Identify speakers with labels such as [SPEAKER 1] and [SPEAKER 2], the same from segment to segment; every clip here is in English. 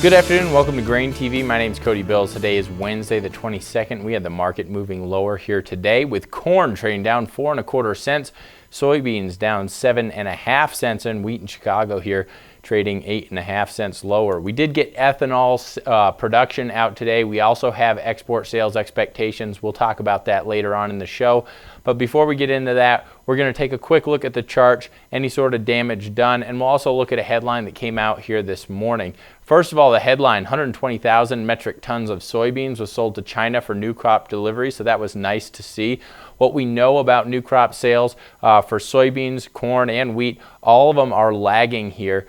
[SPEAKER 1] Good afternoon, welcome to GrainTV. My name is Cody Bills. Today is Wednesday the 22nd. We had the market moving lower here today with corn trading down 4 1/4 cents, soybeans down 7 1/2 cents, and wheat in Chicago here trading 8 1/2 cents lower. We did get ethanol production out today. We also have export sales expectations. We'll talk about that later on in the show. But before we get into that, we're going to take a quick look at the chart, any sort of damage done, and we'll also look at a headline that came out here this morning. First of all, the headline, 120,000 metric tons of soybeans was sold to China for new crop delivery, so that was nice to see. What we know about new crop sales for soybeans, corn, and wheat, all of them are lagging here.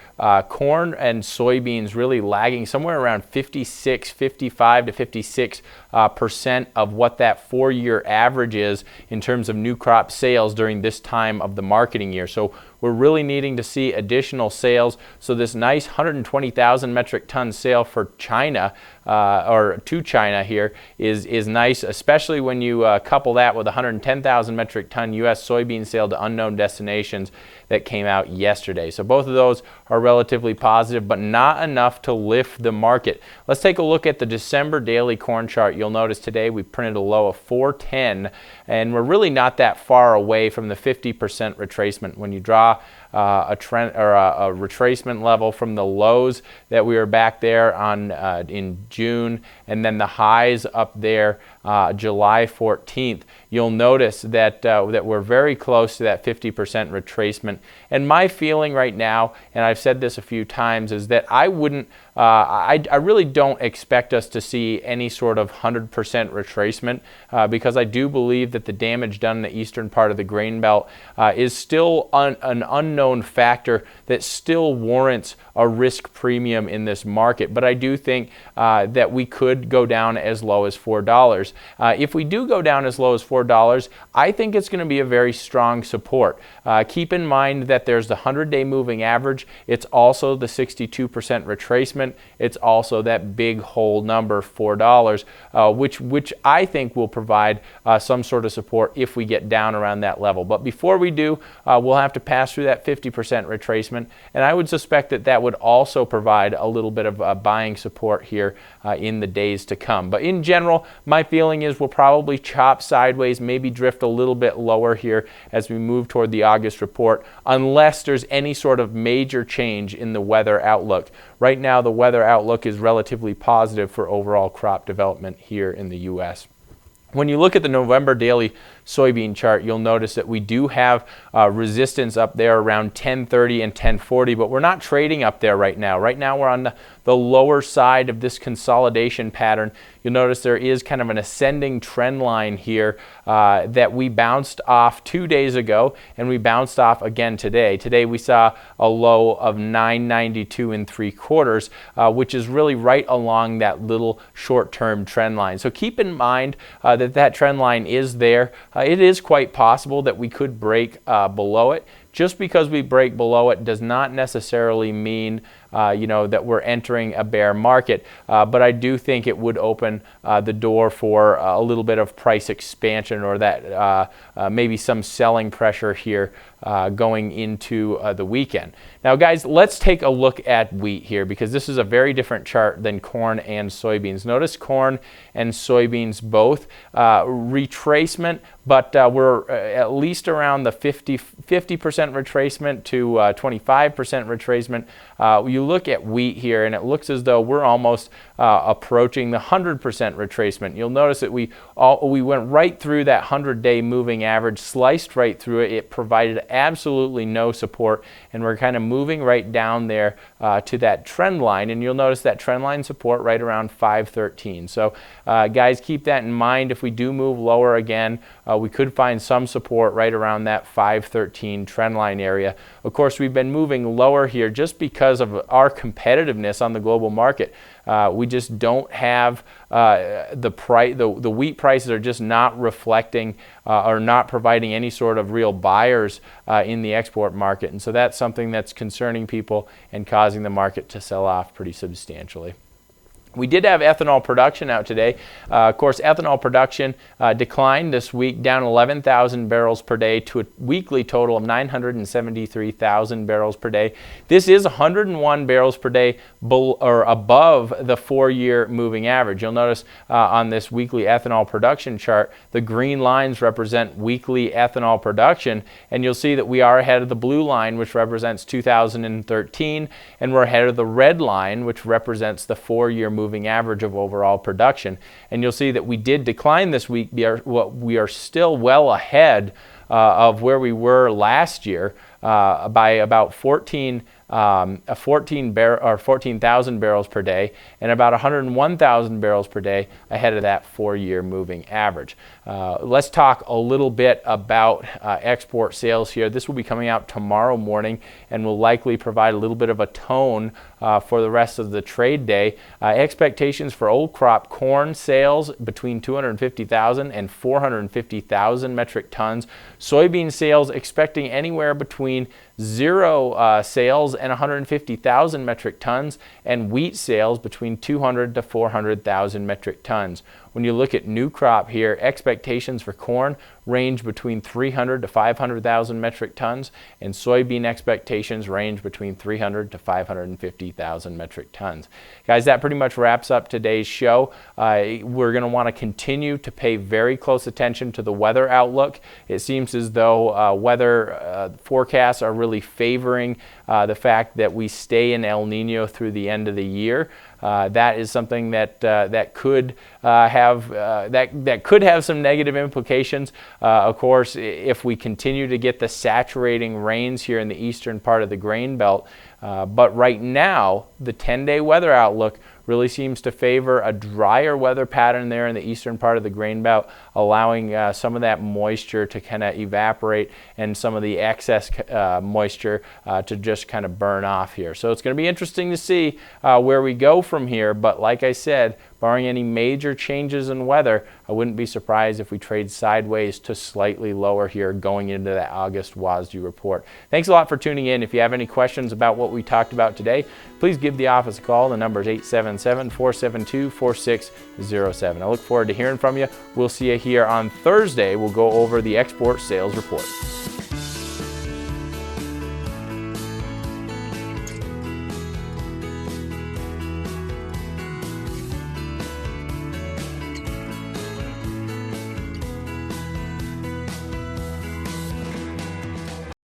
[SPEAKER 1] Corn and soybeans really lagging somewhere around 55 to 56% of what that 4-year average is in terms of new crop sales during this time of the marketing year. So we're really needing to see additional sales. So this nice 120,000 metric ton sale for China or to China here is nice, especially when you couple that with 110,000 metric ton U.S. soybean sale to unknown destinations that came out yesterday. So both of those are relatively positive, but not enough to lift the market. Let's take a look at the December daily corn chart. You'll notice today we printed a low of 410, and we're really not that far away from the 50% retracement. When you draw a trend or a retracement level from the lows that we were back there on in June, and then the highs up there July 14th, you'll notice that that we're very close to that 50% retracement. And my feeling right now, and I've said this a few times, is that I wouldn't I really don't expect us to see any sort of 100% retracement because I do believe that the damage done in the eastern part of the grain belt is still an unknown factor that still warrants a risk premium in this market. But I do think that we could go down as low as $4. If we do go down as low as $4, I think it's going to be a very strong support. Keep in mind that there's the 100-day moving average. It's also the 62% retracement. It's also that big whole number, $4, which I think will provide some sort of support if we get down around that level. But before we do, we'll have to pass through that 50% retracement, and I would suspect that that would also provide a little bit of buying support here in the days to come. But in general, my feeling is we'll probably chop sideways, maybe drift a little bit lower here as we move toward the August report, unless there's any sort of major change in the weather outlook. Right now, the weather outlook is relatively positive for overall crop development here in the U.S. When you look at the November daily soybean chart, you'll notice that we do have resistance up there around 1030 and 1040, but we're not trading up there right now. Right now we're on the lower side of this consolidation pattern. You'll notice there is kind of an ascending trend line here that we bounced off 2 days ago, and we bounced off again today. Today we saw a low of 992 3/4, which is really right along that little short-term trend line. So keep in mind that trend line is there. It is quite possible that we could break below it. Just because we break below it does not necessarily mean that we're entering a bear market, but I do think it would open the door for a little bit of price expansion, or that maybe some selling pressure here going into the weekend. Now guys, let's take a look at wheat here, because this is a very different chart than corn and soybeans. Notice corn and soybeans both retracement, but we're at least around the 50% retracement to 25% retracement. You look at wheat here, and it looks as though we're almost approaching the 100% retracement. You'll notice that we went right through that 100-day moving average, sliced right through it. It provided absolutely no support, and we're kind of moving right down there to that trend line, and you'll notice that trend line support right around 513. So guys, keep that in mind. If we do move lower again, we could find some support right around that 513 trend line area. Of course, we've been moving lower here just because of our competitiveness on the global market. We just don't have the price. The wheat prices are just not reflecting or not providing any sort of real buyers in the export market, and so that's something that's concerning people and causing the market to sell off pretty substantially. We did have ethanol production out today. Of course, ethanol production declined this week, down 11,000 barrels per day to a weekly total of 973,000 barrels per day. This is 101 barrels per day or above the 4-year moving average. You'll notice on this weekly ethanol production chart, the green lines represent weekly ethanol production, and you'll see that we are ahead of the blue line, which represents 2013, and we're ahead of the red line, which represents the 4-year moving average of overall production. And you'll see that we did decline this week. We are still well ahead of where we were last year by about 14,000 barrels per day and about 101,000 barrels per day ahead of that 4-year moving average. Let's talk a little bit about export sales here. This will be coming out tomorrow morning and will likely provide a little bit of a tone for the rest of the trade day. Expectations for old crop corn sales between 250,000 and 450,000 metric tons. Soybean sales expecting anywhere between 0 sales and 150,000 metric tons, and wheat sales between 200 to 400,000 metric tons. When you look at new crop here, expectations for corn range between 300 to 500,000 metric tons, and soybean expectations range between 300 to 550,000 metric tons. Guys, that pretty much wraps up today's show. We're going to want to continue to pay very close attention to the weather outlook. It seems as though weather forecasts are really favoring the fact that we stay in El Nino through the end of the year. That is something that could have some negative implications. Of course, if we continue to get the saturating rains here in the eastern part of the grain belt. But right now, the 10-day weather outlook really seems to favor a drier weather pattern there in the eastern part of the grain belt, allowing some of that moisture to kind of evaporate and some of the excess moisture to just kind of burn off here. So it's going to be interesting to see where we go from here. But like I said, barring any major changes in weather, I wouldn't be surprised if we trade sideways to slightly lower here going into that August WASDE report. Thanks a lot for tuning in. If you have any questions about what we talked about today, please give the office a call. The number is 877-472-4607. I look forward to hearing from you. We'll see you here on Thursday. We'll go over the export sales report.